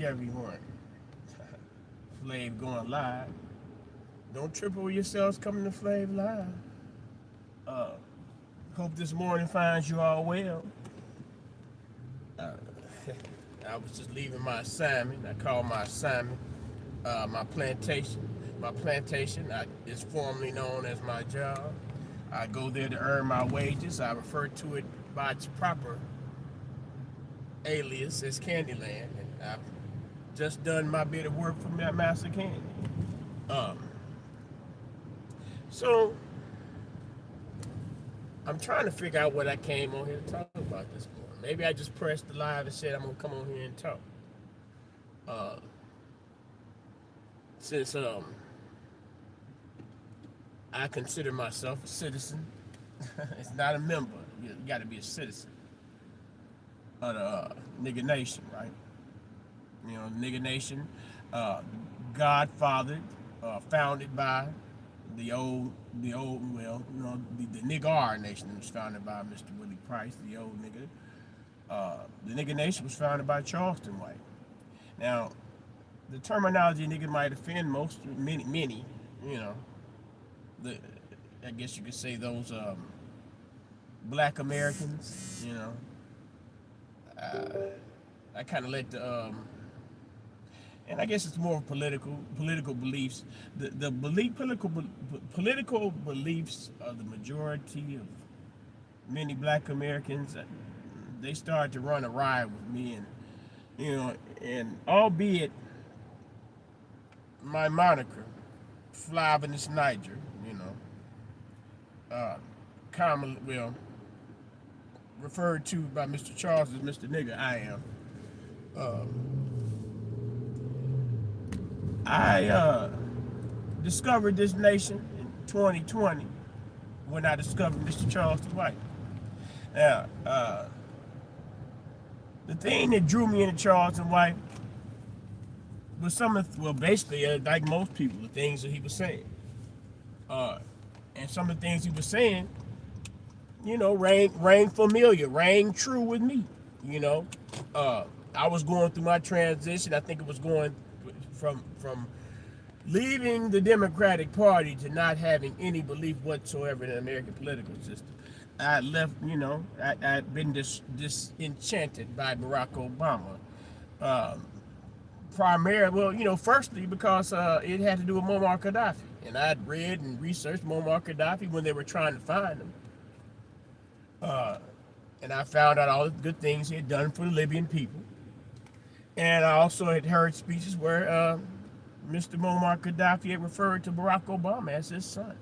everyone. Flav going live. Don't trip over yourselves coming to Flav live. Uh, Hope this morning finds you all well. Uh, I was just leaving my assignment. I call my assignment my plantation. My plantation is formerly known as my job. I go there to earn my wages. I refer to it by its proper alias as Candyland. And I've just done my bit of work for Master Candy. Um, so I'm trying to figure out what I came on here to talk about this morning. Maybe I just pressed the live and said I'm gonna come on here and talk. Uh, since I consider myself a citizen, it's not a member. You got to be a citizen of the nigga nation, right? You know, nigga nation, godfathered, founded by well, you know, the niggar nation was founded by Mr. Willie Price, the old nigga. The nigga nation was founded by Charleston White. Now, the terminology nigga might offend many, you know. I guess you could say those black Americans, you know. I kind of let and I guess it's more political beliefs. The political beliefs of the majority of many black Americans, they started to run awry with me, and you know, and albeit my moniker, Flavinus Niger, you know, commonly, well, referred to by Mr. Charleston as Mr. Nigger, I discovered this nation in 2020 when I discovered Mr. Charleston White. Now, the thing that drew me into Charleston White was basically, like most people, the things that he was saying. And some of the things he was saying, you know, rang familiar, rang true with me. You know, I was going through my transition. I think it was going from leaving the Democratic Party to not having any belief whatsoever in the American political system. I left, you know, I'd been disenchanted by Barack Obama. Primarily, well, you know, firstly because it had to do with Muammar Gaddafi. And I'd read and researched Muammar Gaddafi when they were trying to find him. And I found out all the good things he had done for the Libyan people. And I also had heard speeches where Mr. Muammar Gaddafi had referred to Barack Obama as his son.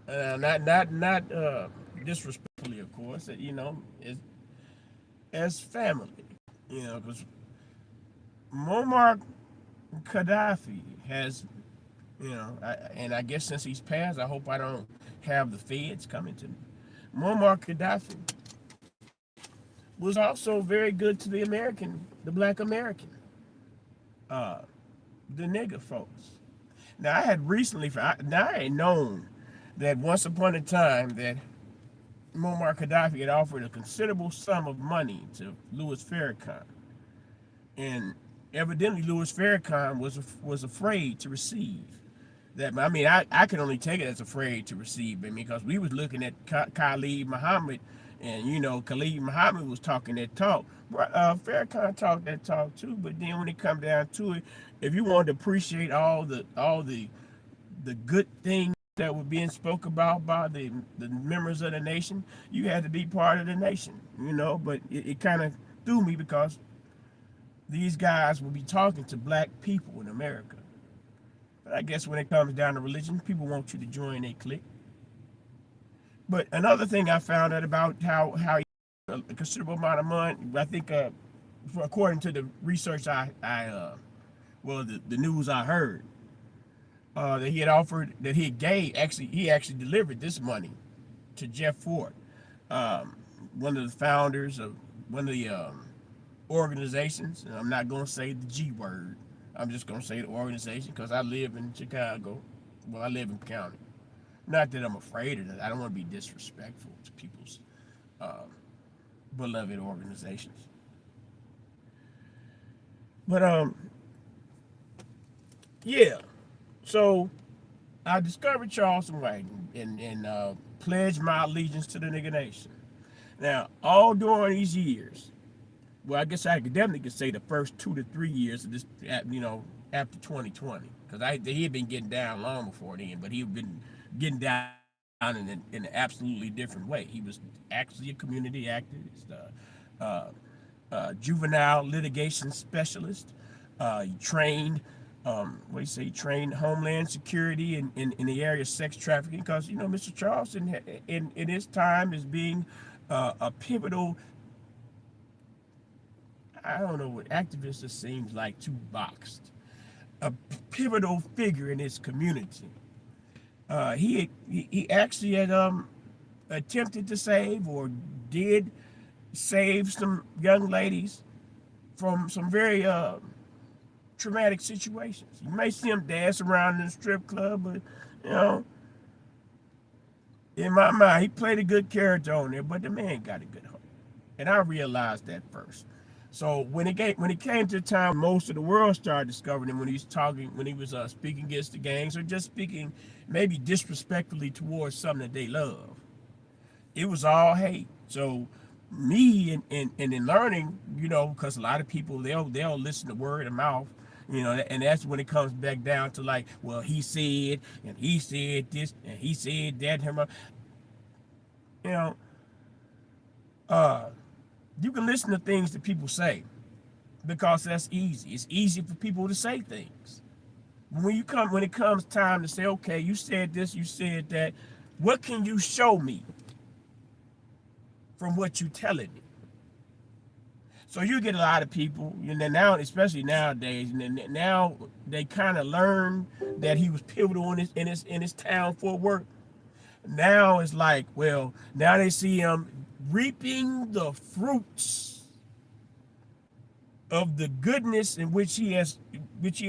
Not disrespectfully, of course, you know, as family. You know, because Muammar Gaddafi has, you know, and I guess since he's passed, I hope I don't have the feds coming to me. Muammar Gaddafi was also very good to the black American, the nigger folks. Now I had known that once upon a time that Muammar Gaddafi had offered a considerable sum of money to Louis Farrakhan, and evidently Louis Farrakhan was afraid to receive that. I mean, I could only take it as afraid to receive, because we was looking at Khalid Muhammad, and you know, Khalid Muhammad was talking that talk. Farrakhan talked that talk too, but then when it come down to it, if you wanted to appreciate all the good things that were being spoke about by the members of the nation, you had to be part of the nation, you know. But it kind of threw me because these guys will be talking to black people in America. But I guess when it comes down to religion, people want you to join a clique. But another thing I found out about how a considerable amount of money, I think, according to the research the news I heard, that he had offered, that he actually delivered this money to Jeff Ford, one of the founders of one of the organizations. And I'm not going to say the G word. I'm just going to say the organization because I live in Chicago. Well, I live in the county. Not that I'm afraid of that. I don't want to be disrespectful to people's beloved organizations. But yeah. So I discovered Charleston White and pledged my allegiance to the nigga nation. Now, all during these years, well, I guess I could definitely could say the first 2 to 3 years of this, after 2020, because he had been getting down long before then, but he had been getting down in an absolutely different way. He was actually a community activist, juvenile litigation specialist. He trained, what do you say, he trained Homeland Security in the area of sex trafficking, because, Mr. Charleston in his time is being a pivotal, I don't know what activist just seems like too boxed, a pivotal figure in his community. He actually had attempted to save, or did save, some young ladies from some very traumatic situations. You may see him dance around in a strip club, but you know, in my mind, he played a good character on there. But the man got a good heart, and I realized that first. So when it came to the time most of the world started discovering him, when he was speaking against the gangs, or just speaking maybe disrespectfully towards something that they love, it was all hate. So me and in learning, because a lot of people they'll listen to word of mouth, and that's when it comes back down to, like, well, he said, and he said this, and he said that. You know, uh, you can listen to things that people say, because that's easy. It's easy for people to say things. When it comes time to say, okay, you said this, you said that, what can you show me from what you telling me? So you get a lot of people, now, especially nowadays, and now they kind of learn that he was pivotal in his town, Fort Worth. Now it's like, well, now they see him reaping the fruits of the goodness in which he has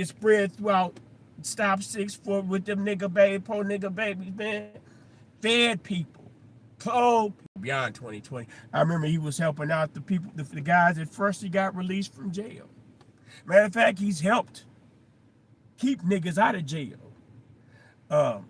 spread throughout Stop 6 for with them nigga baby, poor nigga babies, man. Fed people, clothed people. Beyond 2020, I remember he was helping out the people, the guys that first he got released from jail. Matter of fact, he's helped keep niggas out of jail. Um,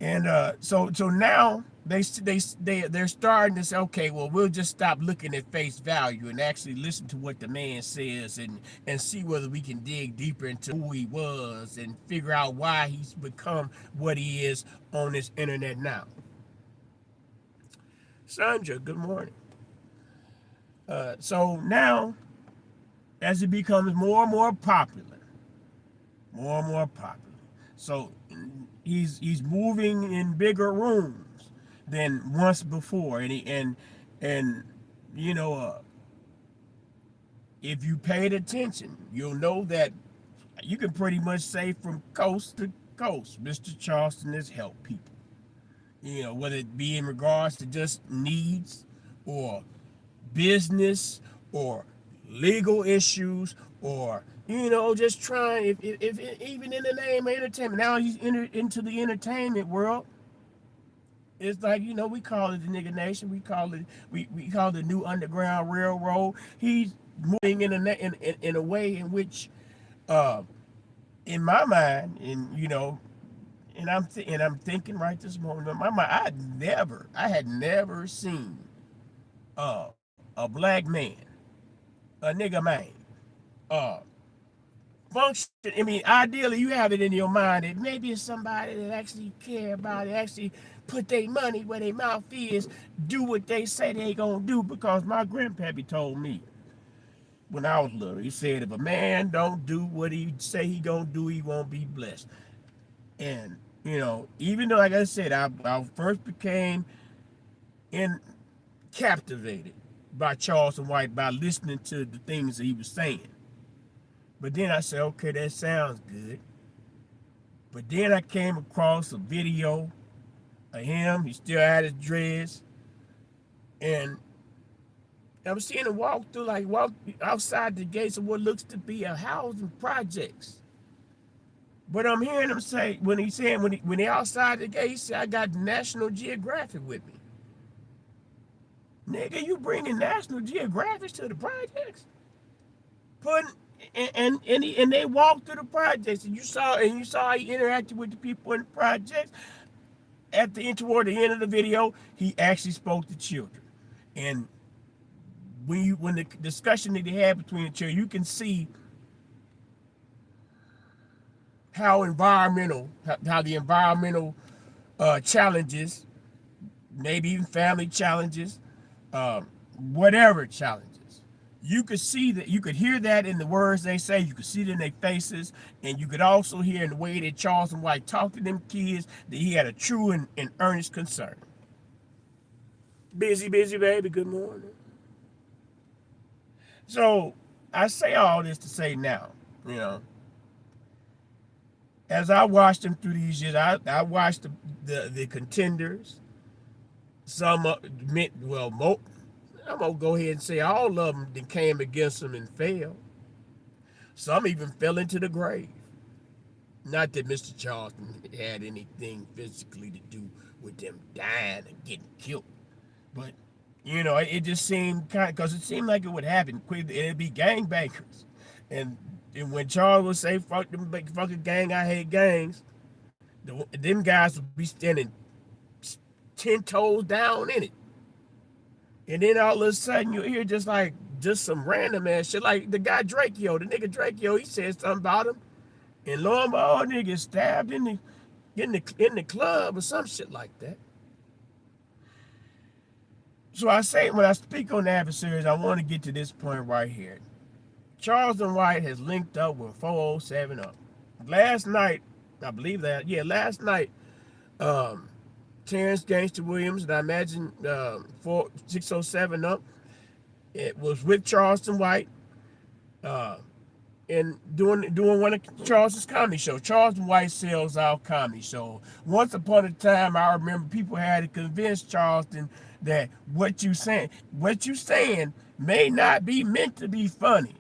and so now they're starting to say, okay, well, we'll just stop looking at face value and actually listen to what the man says, and see whether we can dig deeper into who he was and figure out why he's become what he is on this internet now. Sandra, good morning. So now, as it becomes more and more popular, more and more popular. So he's moving in bigger rooms than once before, and you know, uh, if you paid attention, you'll know that you can pretty much say from coast to coast, Mr. Charleston has helped people. Whether it be in regards to just needs, or business, or legal issues, or just trying, if even in the name of entertainment. Now he's entered into the entertainment world. It's like, we call it the nigga nation. We call it the new underground railroad. He's moving in a way in which, uh in my mind, and I'm thinking right this moment in my mind, I had never seen a black man, a nigga man, uh function. I mean, ideally, you have it in your mind that maybe it's somebody that actually care about it, actually put their money where their mouth is, do what they say they gonna do. Because my grandpappy told me when I was little, he said, if a man don't do what he say he gonna do, he won't be blessed. And even though, like I said, I first became in captivated by Charleston White by listening to the things that he was saying. But then I said, okay, that sounds good. But then I came across a video of him. He still had his dreads. And I was seeing him walk outside the gates of what looks to be a housing projects. But I'm hearing him say, when he outside the gate, he said, I got National Geographic with me. Nigga, you bringing National Geographic to the projects? Putting and they walked through the projects, and you saw how he interacted with the people in the projects. At the end, toward the end of the video, he actually spoke to children, and when the discussion that they had between the children, you can see how the environmental challenges, maybe even family challenges, whatever challenges. You could see that, you could hear that in the words they say, you could see it in their faces, and you could also hear in the way that Charleston White talked to them kids that he had a true and earnest concern. Busy, busy, baby, good morning. So I say all this to say now, you know, as I watched them through these years, I watched the contenders. Some, well, I'm gonna go ahead and say all of them that came against them and failed. Some even fell into the grave. Not that Mr. Charleston had anything physically to do with them dying and getting killed, but you know, it just seemed kind of, because it seemed like it would happen quick. It'd be gangbangers, and when Charles would say "fuck them, fucking gang, I hate gangs," them guys would be standing 10 toes down in it. And then all of a sudden you hear just some random ass shit, like the guy Drakeo, the nigga Drakeo, he said something about him, and lo and behold, nigga stabbed in the club or some shit like that. So I say, when I speak on the adversaries, I want to get to this point right here. Charleston White has linked up with 407 Up. Last night, I believe that, yeah, last night, Terrence Gangster Williams, and I imagine 607 Up, it was with Charleston White, and doing one of Charleston's comedy shows. Charleston White sells out comedy show. Once upon a time, I remember people had to convince Charleston that what you saying may not be meant to be funny,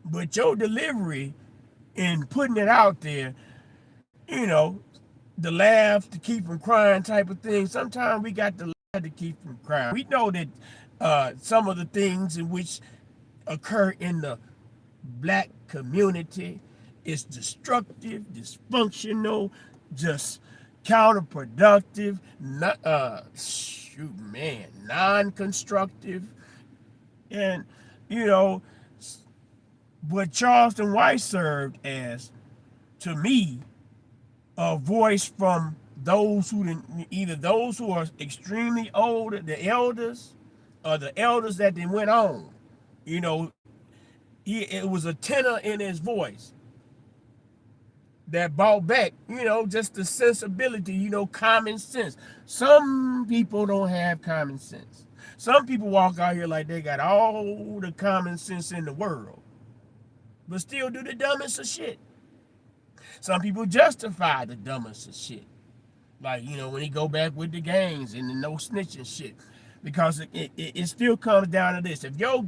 but your delivery in putting it out there, you know, the laugh to keep from crying type of thing. Sometimes we got to laugh to keep from crying. We know that some of the things in which occur in the black community is destructive, dysfunctional, just counterproductive, non-constructive. And, you know, what Charleston White served as, to me, a voice from those either those who are extremely old, the elders, or the elders that they went on. You know, it was a tenor in his voice that brought back, you know, just the sensibility, you know, common sense. Some people don't have common sense. Some people walk out here like they got all the common sense in the world, but still do the dumbest of shit. Some people justify the dumbest of shit. Like, you know, when he go back with the gangs and the no snitching shit. Because it still comes down to this. If your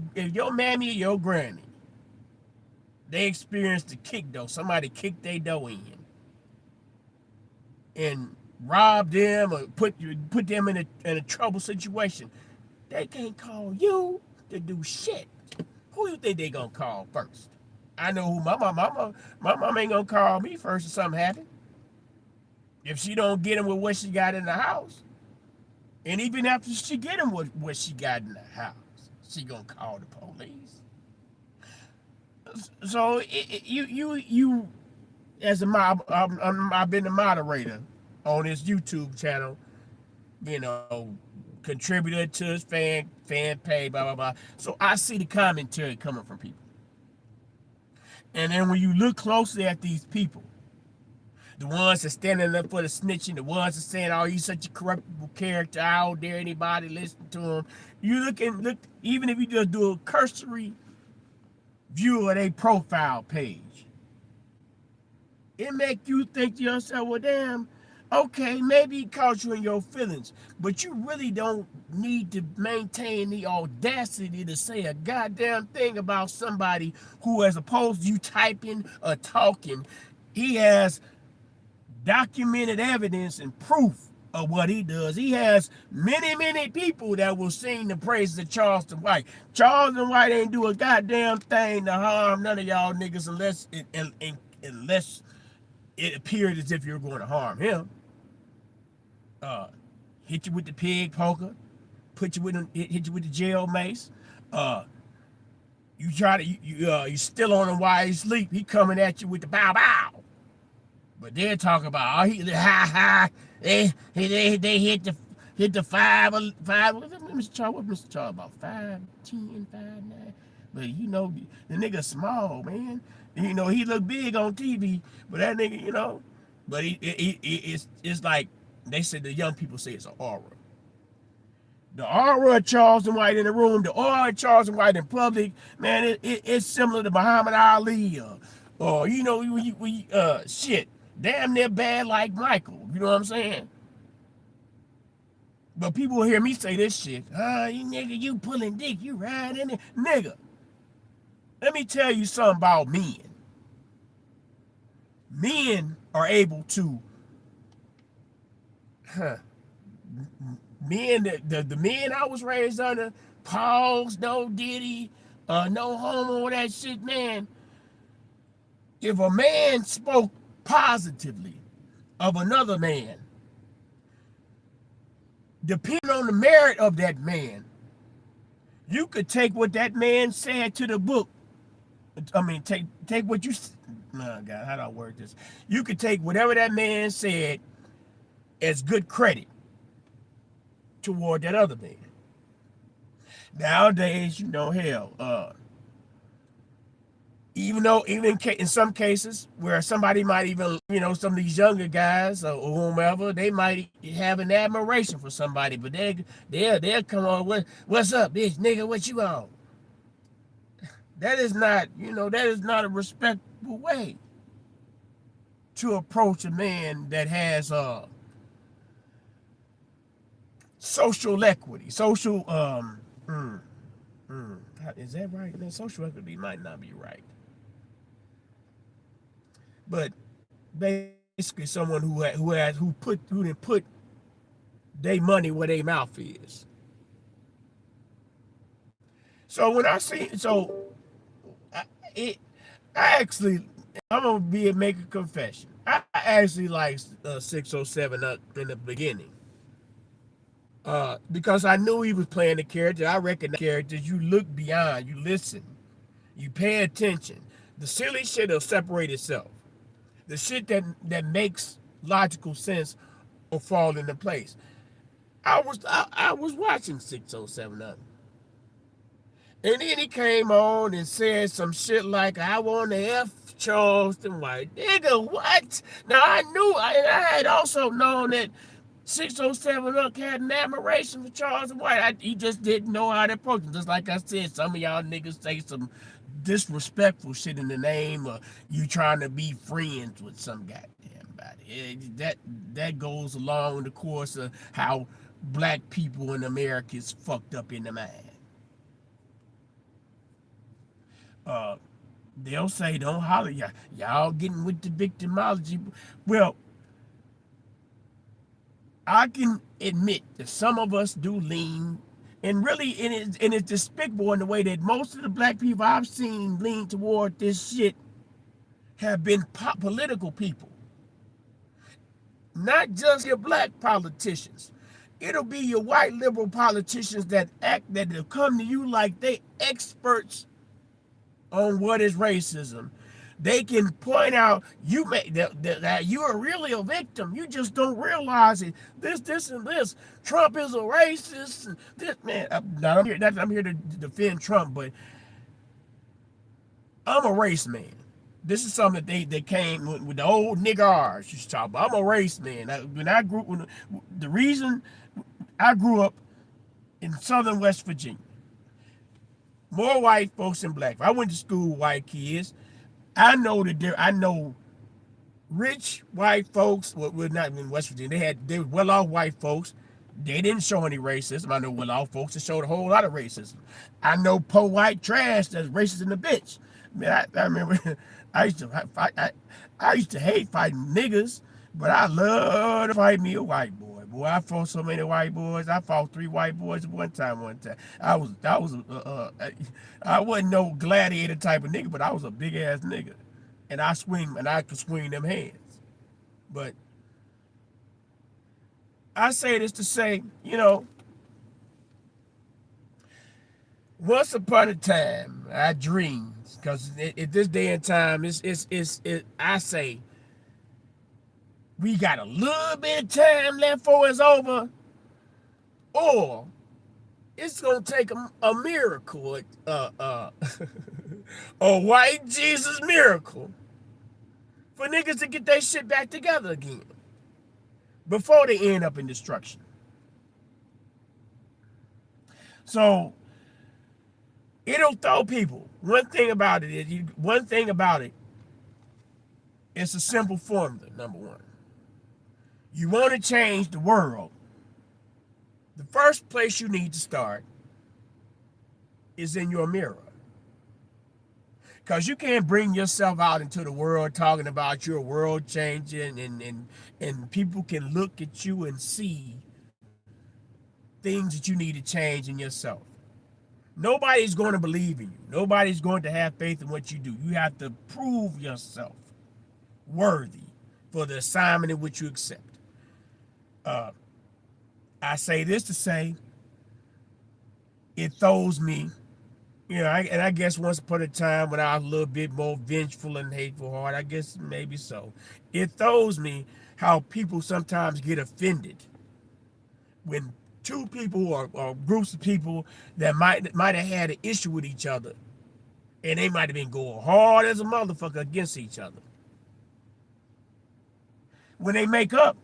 mammy or your granny, they experienced a kick though, somebody kicked their dough in and robbed them or put them in a trouble situation, they can't call you to do shit. Who you think they gonna call first? I know who my mama ain't gonna call me first if something happen. If she don't get him with what she got in the house, and even after she get him with what she got in the house, she gonna call the police. So you as a mob, I've been the moderator on this YouTube channel, you know, contributor to his fan page, blah blah blah. So I see the commentary coming from people. And then when you look closely at these people, the ones that standing up for the snitching, the ones that saying, "Oh, he's such a corruptible character, how dare anybody listen to him?" You look, even if you just do a cursory view of their profile page, it make you think to yourself, "Well, damn, okay, maybe it caught you in your feelings, but you really don't need to maintain the audacity to say a goddamn thing about somebody who, as opposed to you typing or talking, he has documented evidence and proof of what he does. He has many, many people that will sing the praises of Charleston White. Charleston White ain't do a goddamn thing to harm none of y'all niggas unless it appeared as if you're going to harm him. Uh, Hit you with the pig poker, hit you with the jail mace. Uh, you try to you still on him while he sleep. He coming at you with the bow bow. But they're talking about ha ha. They hit the five. What's Mr Charles about 5'10", 5'9"? But the nigga small, man. He look big on TV, but that nigga, but it's like they said, the young people say it's an aura. The aura of Charleston White in the room, the aura of Charleston White in public, man, it's similar to Muhammad Ali, or shit, damn near bad like Michael. You know what I'm saying? But people will hear me say this shit. You nigga, you pulling dick, you riding it, nigga. Let me tell you something about men. Men are able to, men, the men I was raised under, Pauls, no Diddy, no homo, that shit, man. If a man spoke positively of another man, depending on the merit of that man, you could take what that man said to the book. I mean, take what you, oh God, how do I word this? You could take whatever that man said as good credit toward that other man. Nowadays, hell, even in some cases where somebody might even, some of these younger guys or whomever, they might have an admiration for somebody, but they'll come on, what's up, bitch, nigga, what you on? That is not, that is not a respectful way to approach a man that has social equity, social is that right? Man, social equity might not be right, but basically someone who didn't put their money where their mouth is. So when I see, I'm gonna make a confession. I actually like 607 up in the beginning. Because I knew he was playing the character. I recognized characters. You look beyond, you listen, you pay attention. The silly shit will separate itself. The shit that makes logical sense will fall into place. I was watching 607 up. And then he came on and said some shit like, I want to F Charleston White. Nigga, what? Now I had also known that 607 Unc had an admiration for Charleston White. He just didn't know how to approach him. Just like I said, some of y'all niggas say some disrespectful shit in the name of you trying to be friends with some goddamn body. That goes along the course of how black people in America is fucked up in the mind. They'll say, don't holler, y'all getting with the victimology. Well, I can admit that some of us do lean, and really, it's despicable in the way that most of the black people I've seen lean toward this shit have been political people. Not just your black politicians. It'll be your white liberal politicians that will come to you like they experts on what is racism. They can point out that you are really a victim. You just don't realize it. This, and this. Trump is a racist. This man. I'm here to defend Trump, but I'm a race man. This is something that they came with the old niggers used to talk about. I'm a race man. The reason I grew up in southern West Virginia, more white folks than black. I went to school with white kids. I know rich white folks. Well, not in West Virginia. They were well-off white folks. They didn't show any racism. I know well-off folks that showed a whole lot of racism. I know poor white trash that's racist in the bitch. Man, I remember I used to hate fighting niggas, but I love to fight me a white boy. Boy, I fought so many white boys. I fought 3 white boys at one time. I wasn't no gladiator type of nigga, but I was a big ass nigga, and I could swing them hands. But I say this to say, once upon a time, I dreamed, because at this day and time, I say, we got a little bit of time left before it's over, or it's gonna take a miracle, a white Jesus miracle, for niggas to get their shit back together again before they end up in destruction. So it'll throw people. One thing about it, it's a simple formula. Number one, you want to change the world. The first place you need to start is in your mirror. Because you can't bring yourself out into the world talking about your world changing, and people can look at you and see things that you need to change in yourself. Nobody's going to believe in you. Nobody's going to have faith in what you do. You have to prove yourself worthy for the assignment in which you accept. I say this to say, it throws me, and I guess once upon a time when I was a little bit more vengeful and hateful heart, I guess maybe so. It throws me how people sometimes get offended when two people or groups of people that might have had an issue with each other, and they might have been going hard as a motherfucker against each other. When they make up,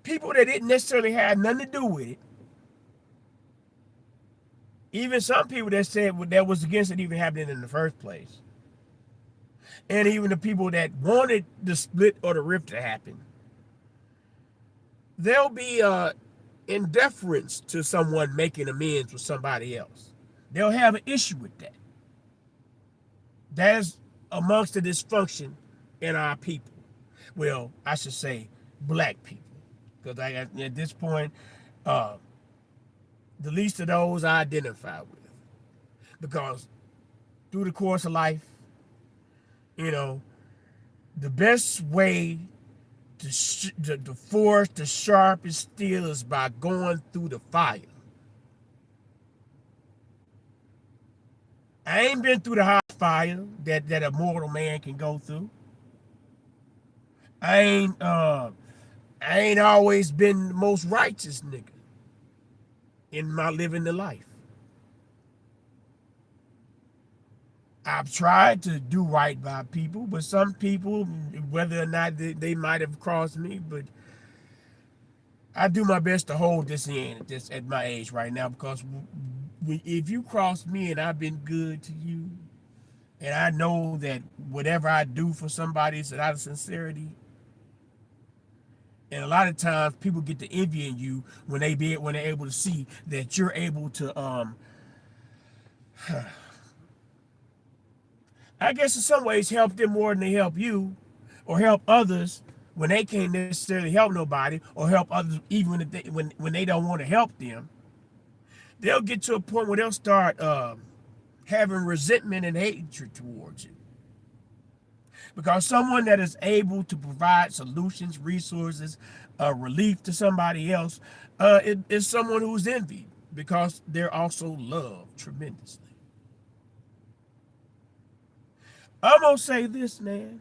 people that didn't necessarily have nothing to do with it, even some people that said that was against it even happening in the first place, and even the people that wanted the split or the rift to happen, they'll be in deference to someone making amends with somebody else. They'll have an issue with that. That's amongst the dysfunction in our people. Well, I should say black people. Because at this point, the least of those I identify with. Because through the course of life, the best way to forge the sharpest steel is by going through the fire. I ain't been through the hot fire that a mortal man can go through. I ain't always been the most righteous nigga in my living the life. I've tried to do right by people, but some people, whether or not they might have crossed me, but I do my best to hold this in at my age right now, because if you cross me and I've been good to you, and I know that whatever I do for somebody is out of sincerity, and a lot of times people get to envying you when they're able to see that you're able to I guess in some ways help them more than they help you, or help others when they can't necessarily help nobody, or help others even if when they don't want to help them. They'll get to a point where they'll start having resentment and hatred towards you. Because someone that is able to provide solutions, resources, relief to somebody else is someone who's envied, because they're also loved tremendously. I'm gonna say this, man.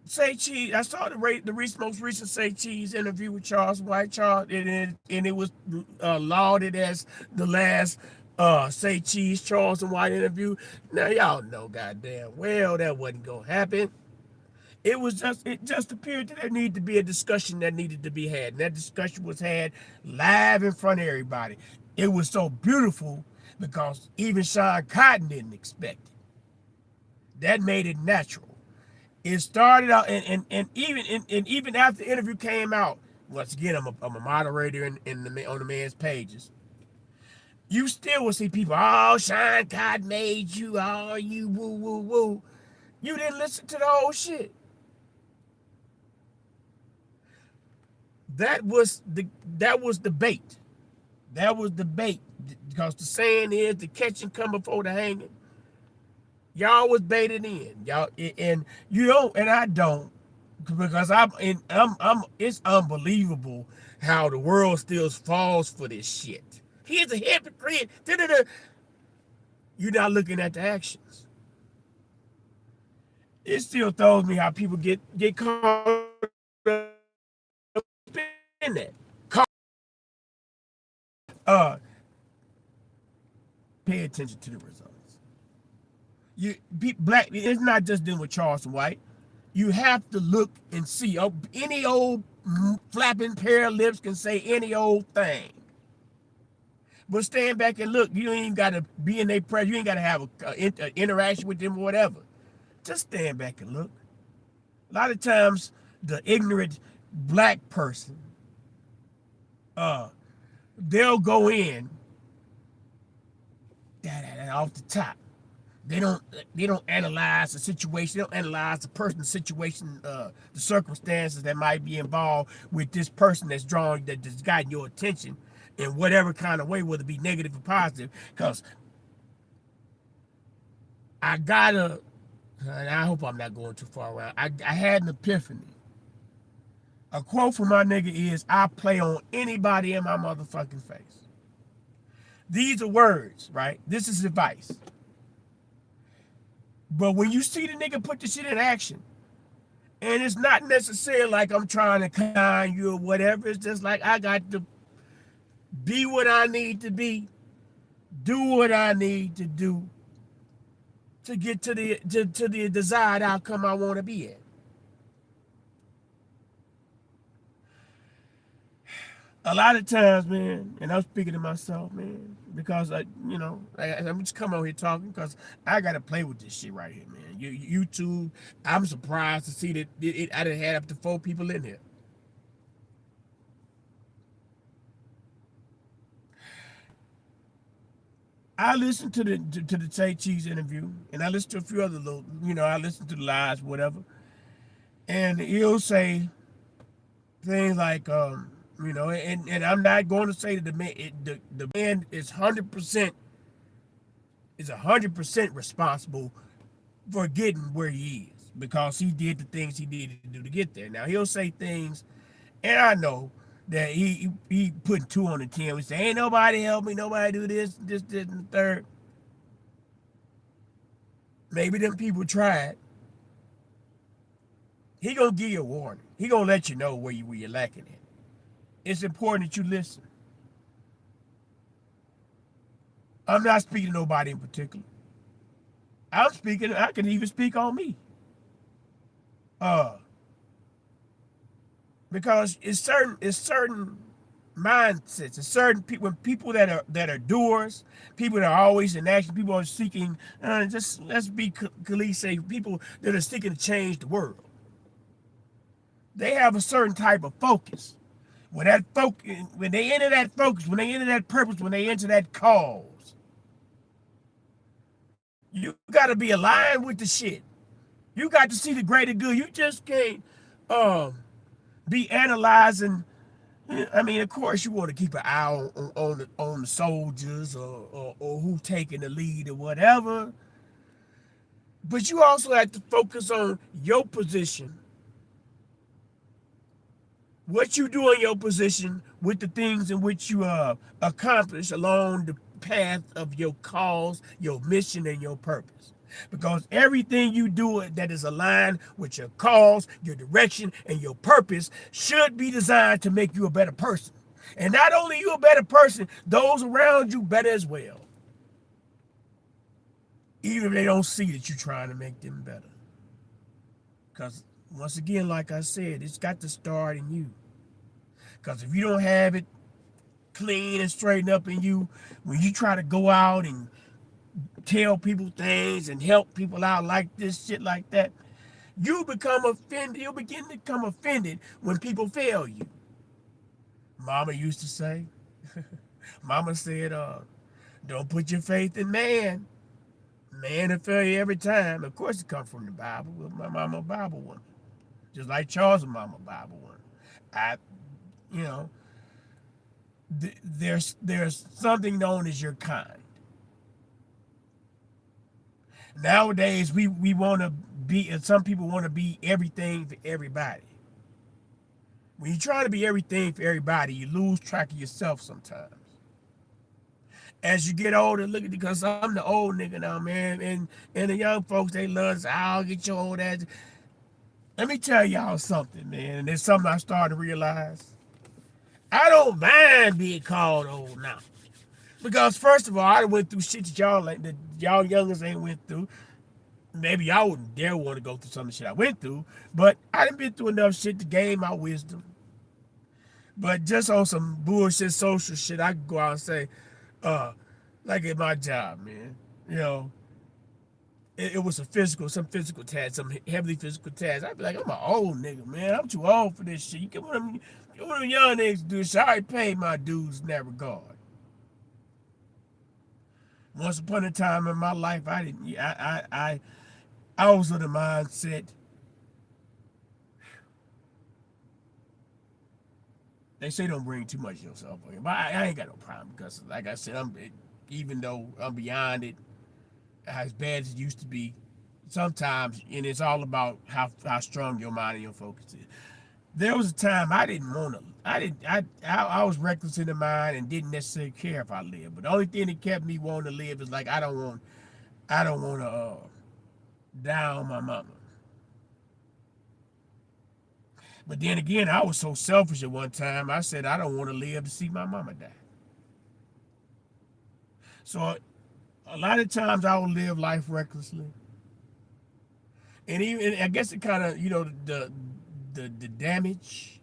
Say Cheese. I saw the most recent Say Cheese interview with Charles White, and it was lauded as the last Say Cheese Charles and White interview. Now y'all know goddamn well that wasn't gonna happen. It just appeared that there needed to be a discussion that needed to be had, and that discussion was had live in front of everybody. It was so beautiful because even Sean Cotton didn't expect it. That made it natural. It started out, and even after the interview came out, once again, I'm a moderator on the man's pages. You still will see people, oh, Sean Cotton made you, oh, you woo woo woo. You didn't listen to the whole shit. That was the bait. That was the bait. Because the saying is the catching come before the hanging. Y'all was baited in. Y'all and you don't and I don't because I'm it's unbelievable how the world still falls for this shit. He's a hypocrite. Da-da-da. You're not looking at the actions. It still throws me how people get caught up in that. Uh, Pay attention to the results. Black. It's not just dealing with Charleston White. You have to look and see. Any old flapping pair of lips can say any old thing. But stand back and look. You ain't got to be in their presence. You ain't got to have an interaction with them or whatever. Just stand back and look. A lot of times, the ignorant black person, they'll go in off the top. They don't analyze the situation. They don't analyze the person's situation, the circumstances that might be involved with this person that's gotten your attention in whatever kind of way, whether it be negative or positive. Because and I hope I'm not going too far around. I had an epiphany. A quote from my nigga is, "I play on anybody in my motherfucking face." These are words, right? This is advice. But when you see the nigga put the shit in action, and it's not necessarily like I'm trying to con you or whatever, it's just like I got to be what I need to be, do what I need to do to get to the desired outcome I want to be at. A lot of times, man, and I'm speaking to myself, man, because I'm just coming over here talking because I got to play with this shit right here, man. YouTube, I'm surprised to see that I done had up to 4 people in here. I listened to the Tay Cheese interview, and I listened to a few other I listened to the lives, whatever, and he'll say things like, and I'm not going to say that the man is 100% responsible for getting where he is because he did the things he needed to do to get there. Now he'll say things, and I know that he putting 2 on the 10. We say ain't nobody help me, nobody do this, and the third. Maybe them people tried. He gonna give you a warning. He gonna let you know where you're lacking it. It's important that you listen. I'm not speaking to nobody in particular. I can even speak on me. Uh, because it's certain mindsets, it's certain people, people that are doers, people that are always in action, people are seeking, just let's be cliche, people that are seeking to change the world. They have a certain type of focus. When they enter that focus, when they enter that purpose, when they enter that cause, you got to be aligned with the shit. You got to see the greater good. You just can't be analyzing. I mean, of course, you want to keep an eye on the soldiers or who taking the lead or whatever. But you also have to focus on your position, what you do in your position with the things in which you accomplish along the path of your cause, your mission, and your purpose. Because everything you do that is aligned with your cause, your direction, and your purpose should be designed to make you a better person. And not only you a better person, those around you better as well. Even if they don't see that you're trying to make them better. Because once again, like I said, it's got to start in you. Because if you don't have it clean and straightened up in you, when you try to go out and tell people things and help people out like this, shit like that, you become offended. You'll begin to become offended when people fail you. Mama used to say, Mama said, don't put your faith in man. Man will fail you every time. Of course, it comes from the Bible. My mama a Bible woman. Just like Charles' mama Bible woman. You know, there's something known as your kind. Nowadays, we want to be, and some people want to be everything for everybody. When you try to be everything for everybody, you lose track of yourself sometimes. As you get older, look at because I'm the old nigga now, man, and the young folks they love us. I'll get your old ass. Let me tell y'all something, man, and it's something I started to realize. I don't mind being called old now. Because first of all, I went through shit that y'all youngers ain't went through. Maybe y'all wouldn't dare want to go through some of the shit I went through, but I done been through enough shit to gain my wisdom. But just on some bullshit social shit, I could go out and say, uh, like at my job, man, you know, it was some physical task, some heavily physical task. I'd be like, I'm an old nigga, man. I'm too old for this shit. You get one of them young niggas to do this shit. I already paid my dues in that regard. Once upon a time in my life, I didn't. I was of the mindset. They say don't bring too much of yourself on, but I ain't got no problem because, like I said, even though I'm beyond it, as bad as it used to be, sometimes, and it's all about how strong your mind and your focus is. There was a time I didn't want to. I was reckless in the mind and didn't necessarily care if I lived. But the only thing that kept me wanting to live is like I don't want to down my mama. But then again, I was so selfish at one time. I said I don't want to live to see my mama die. So a lot of times I would live life recklessly, and even I guess it kind of the damage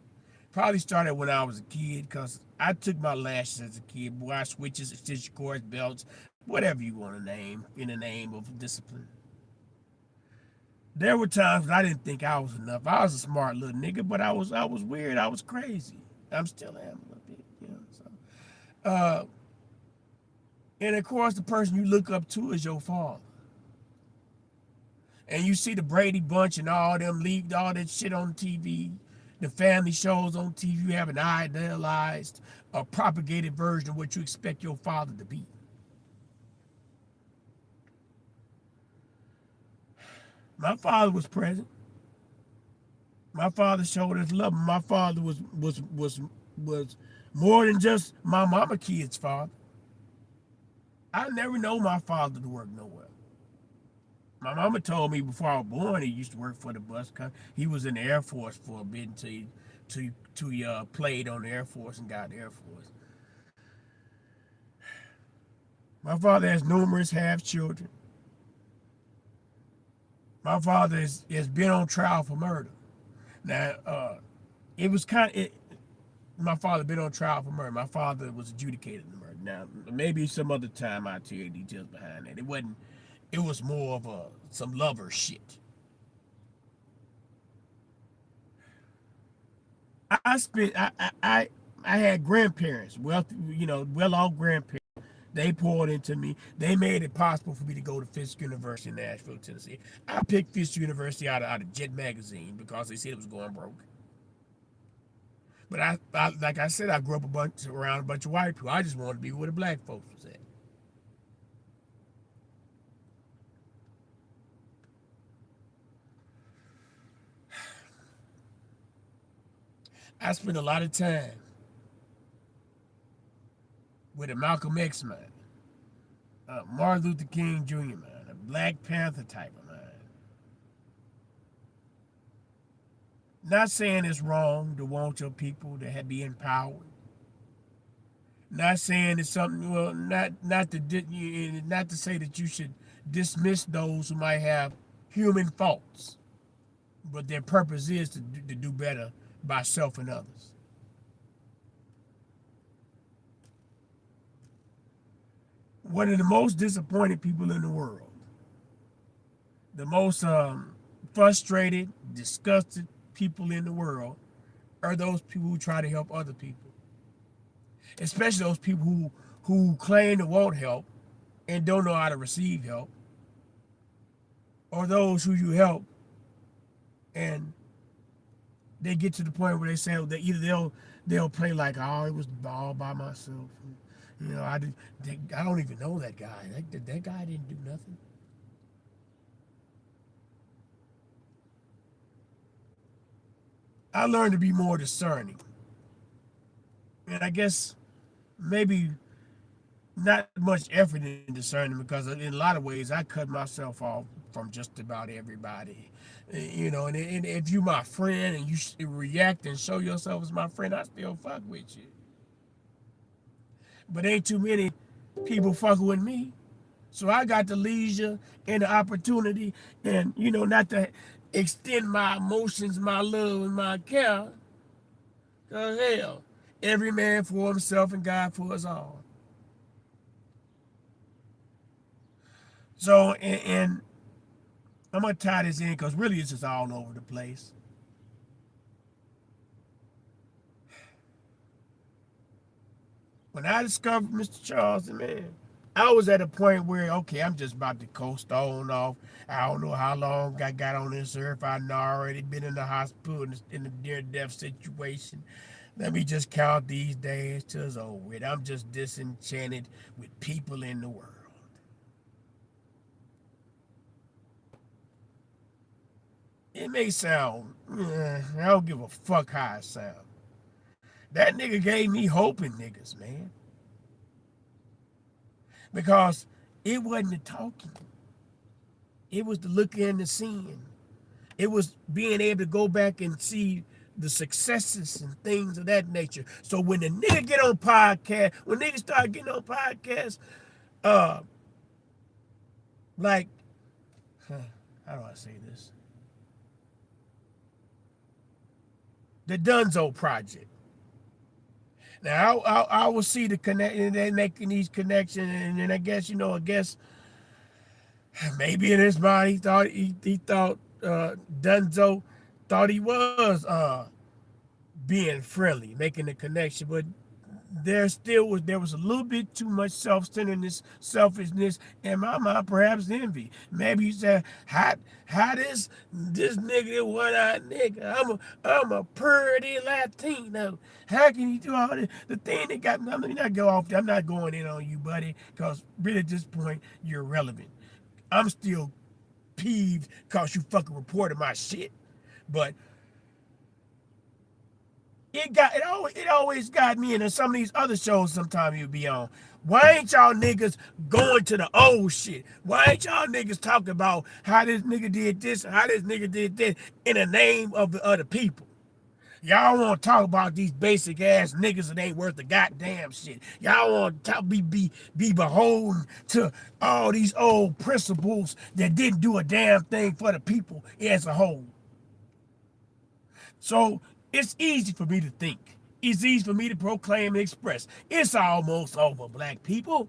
probably started when I was a kid because I took my lashes as a kid. Boy, I switches, stitch cords, belts, whatever you want to name in the name of discipline. There were times when I didn't think I was enough. I was a smart little nigga, but I was weird. I was crazy. I'm still am a little bit, you know. So, and of course, the person you look up to is your father. And you see the Brady Bunch and all them leaked all that shit on TV, the family shows on TV. You have an idealized, a propagated version of what you expect your father to be. My father was present. My father showed us love. My father was more than just my mama kid's father. I never know my father to work nowhere. My mama told me before I was born he used to work for the bus company. He was in the Air Force for a bit until he played on the Air Force and got the Air Force. My father has numerous half children. My father has been on trial for murder. Now, it was kind of my father been on trial for murder. My father was adjudicated in the murder. Now, maybe some other time I'll tell you details behind that. It wasn't. It was more of some lover shit. I spent. I had grandparents, well off grandparents. They poured into me. They made it possible for me to go to Fisk University in Nashville, Tennessee. I picked Fisk University out of Jet magazine because they said it was going broke. But like I said, I grew up around a bunch of white people. I just wanted to be where the black folks was at. I spent a lot of time with a Malcolm X man, a Martin Luther King Jr. man, a Black Panther type of man. Not saying it's wrong to want your people to be empowered. Not saying it's something. Well, not to say that you should dismiss those who might have human faults, but their purpose is to do better by self and others. One of the most disappointed people in the world, the most frustrated, disgusted people in the world are those people who try to help other people, especially those people who claim to want help and don't know how to receive help, or those who you help and they get to the point where they say that either they'll play like, oh, it was all by myself. You know, I don't even know that guy. That guy didn't do nothing. I learned to be more discerning. And I guess maybe not much effort in discerning because in a lot of ways I cut myself off from just about everybody. You know, and if you my friend and you react and show yourself as my friend, I still fuck with you. But ain't too many people fucking with me. So I got the leisure and the opportunity and, you know, not to extend my emotions, my love, and my care. Because hell, every man for himself and God for us all. So, and I'm going to tie this in because really it's just all over the place. When I discovered Mr. Charleston, man, I was at a point where, okay, I'm just about to coast on off. I don't know how long I got on this earth. I've already been in the hospital in a near-death situation. Let me just count these days till it's over with. I'm just disenchanted with people in the world. It may sound, I don't give a fuck how it sounds. That nigga gave me hope in niggas, man. Because it wasn't the talking. It was the looking and the seeing. It was being able to go back and see the successes and things of that nature. So when the nigga get on podcast, when niggas start getting on podcasts, uh, like, how do I say this? The Dunzo Project. Now I will see the connect, and they making these connections, and then I guess maybe in his mind he thought Dunzo thought he was being friendly, making the connection, but there was a little bit too much self-centeredness, selfishness, and my mind perhaps envy. Maybe you said, how this nigga one-eyed nigga, I'm a pretty Latino. How can he do all this? The thing that got me, let me not go off there. I'm not going in on you, buddy, because really at this point you're irrelevant. I'm still peeved because you fucking reported my shit. But it always got me, and in some of these other shows sometimes you be on. Why ain't y'all niggas going to the old shit? Why ain't y'all niggas talking about how this nigga did this, how this nigga did that in the name of the other people? Y'all want to talk about these basic ass niggas that ain't worth the goddamn shit. Y'all want to be beholden to all these old principles that didn't do a damn thing for the people as a whole. So it's easy for me to think. It's easy for me to proclaim and express. It's almost over, black people.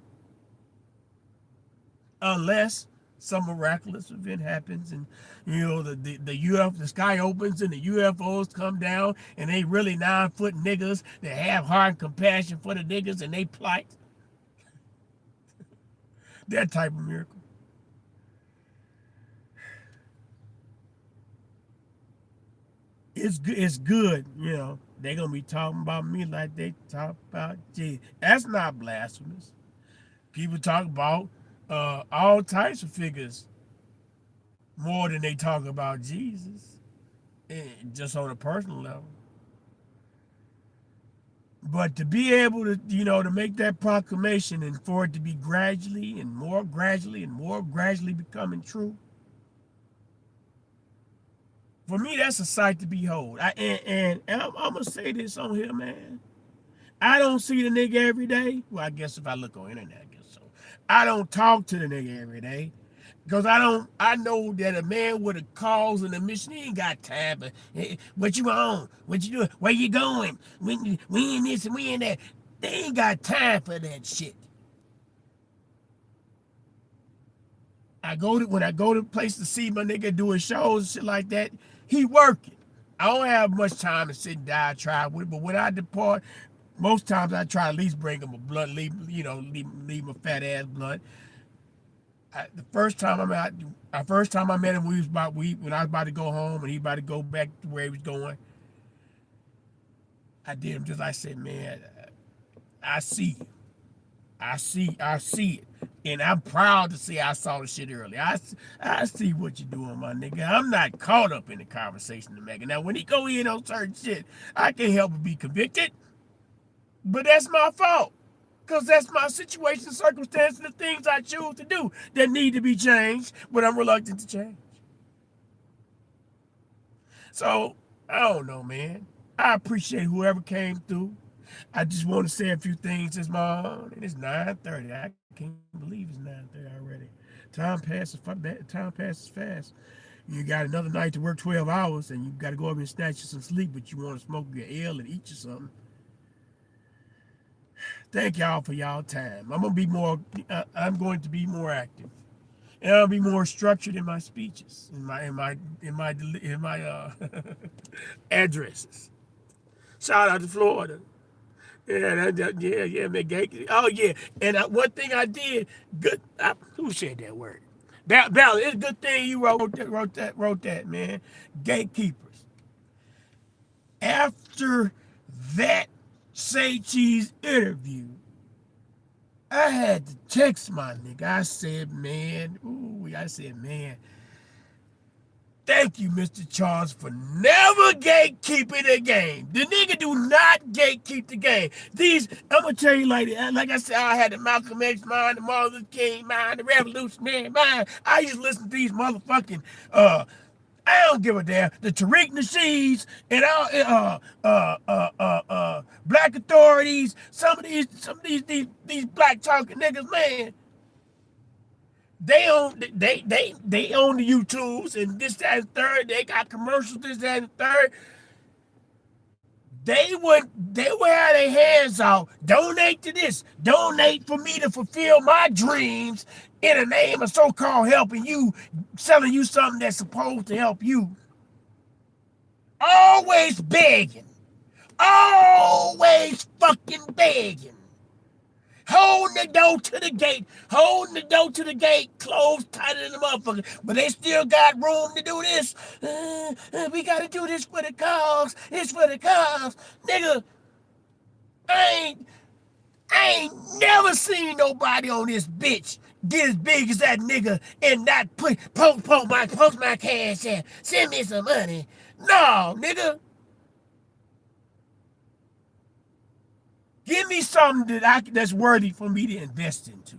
Unless some miraculous event happens and the sky opens and the UFOs come down and they really 9-foot niggas that have heart and compassion for the niggas and they plight. That type of miracle. It's good, They gonna be talking about me like they talk about Jesus. That's not blasphemous. People talk about all types of figures more than they talk about Jesus, just on a personal level. But to be able to make that proclamation and for it to be gradually and more gradually becoming true, for me, that's a sight to behold. I'm gonna say this on here, man. I don't see the nigga every day. Well, I guess if I look on internet, I guess so. I don't talk to the nigga every day. Because I know that a man with a cause and a mission, he ain't got time. But what you on? What you doing? Where you going? We in this and we in that. They ain't got time for that shit. When I go to place to see my nigga doing shows and shit like that, he working. I don't have much time to sit and diatribe with, but when I depart, most times I try to at least bring him a blunt, leave him a fat ass blunt. The first time I met him, when I was about to go home and he about to go back to where he was going. I did him just like I said, man, I see you. I see it. And I'm proud to say I saw the shit early. I see what you're doing, my nigga. I'm not caught up in the conversation to make it. Now, when he go in on certain shit, I can't help but be convicted. But that's my fault. Because that's my situation, circumstance, and the things I choose to do that need to be changed, but I'm reluctant to change. So, I don't know, man. I appreciate whoever came through. I just want to say a few things. It's 9:30. I can't believe it's 9:30 already. Time passes fast. You got another night to work 12 hours, and you got to go up and snatch you some sleep, but you want to smoke your L and eat you something. Thank y'all for y'all time. I'm going to be more active, and I'll be more structured in my speeches, in my addresses. Shout out to Florida. Yeah, man. Oh yeah, and one thing I did good. Who said that word? Ballard. It's a good thing you wrote that, man. Gatekeepers. After that Say Cheese interview, I had to text my nigga. I said, man, thank you, Mr. Charles, for never gatekeeping the game. The nigga do not gatekeep the game. I'm gonna tell you like I said, I had the Malcolm X mind, the Martin Luther King mind, the Revolutionary mind. I used to listen to these motherfucking I don't give a damn. The Tariq Nasheeds and all black authorities, some of these black talking niggas, man. They own the YouTubes and this, that, and third. They got commercials, this, that, and third. They would have their hands out. Donate to this. Donate for me to fulfill my dreams in the name of so-called helping you, selling you something that's supposed to help you. Always begging. Always fucking begging. Holding the door to the gate, closed tighter than the motherfucker. But they still got room to do this. We gotta do this for the cause. It's for the cause. Nigga, I ain't never seen nobody on this bitch get as big as that nigga and not post my cash out. Send me some money. No, nigga. Give me something that's worthy for me to invest into.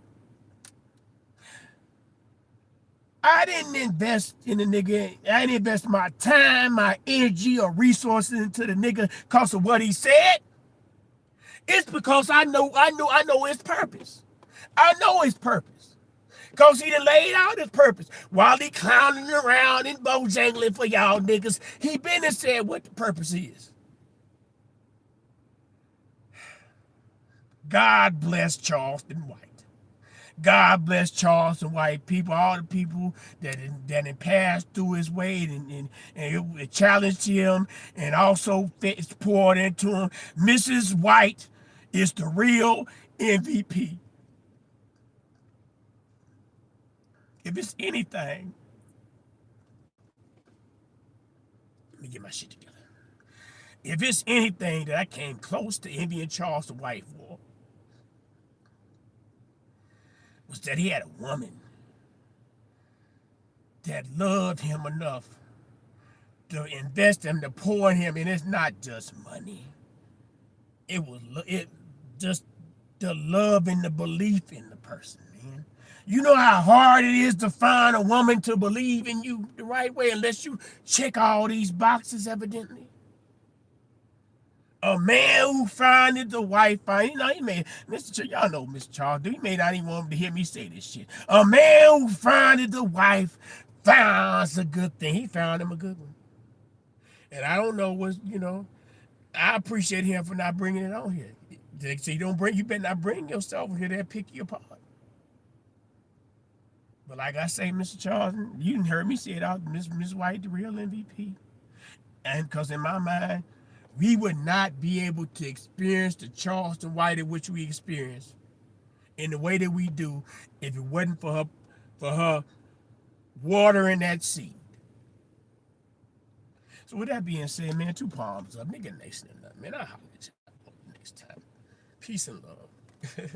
I didn't invest in the nigga. I didn't invest my time, my energy, or resources into the nigga because of what he said. It's because I know his purpose. I know his purpose. Because he done laid out his purpose. While he clowning around and bojangling for y'all niggas, he been and said what the purpose is. God bless Charleston White. God bless Charleston White people, all the people that passed through his way and it challenged him and also poured into him. Mrs. White is the real MVP. If it's anything, let me get my shit together. If it's anything that I came close to envying Charleston White for, was that he had a woman that loved him enough to invest him, to pour in him, and it's not just money. It just the love and the belief in the person, man. You know how hard it is to find a woman to believe in you the right way unless you check all these boxes, evidently. A man who findeth the wife, he may, y'all know Mr. Charleston, he may not even want to hear me say this shit. A man who findeth the wife finds a good thing. He found him a good one. And I don't know I appreciate him for not bringing it on here. They say you better not bring yourself here to pick you apart. But like I say, Mr. Charleston, you didn't hear me say it out, Miss White, the real MVP. And because in my mind, we would not be able to experience the Charleston White in which we experience in the way that we do if it wasn't for her watering that seed. So with that being said, man, two palms up, nigga, nice and nothing, man. I'll holler at y'all next time. Peace and love.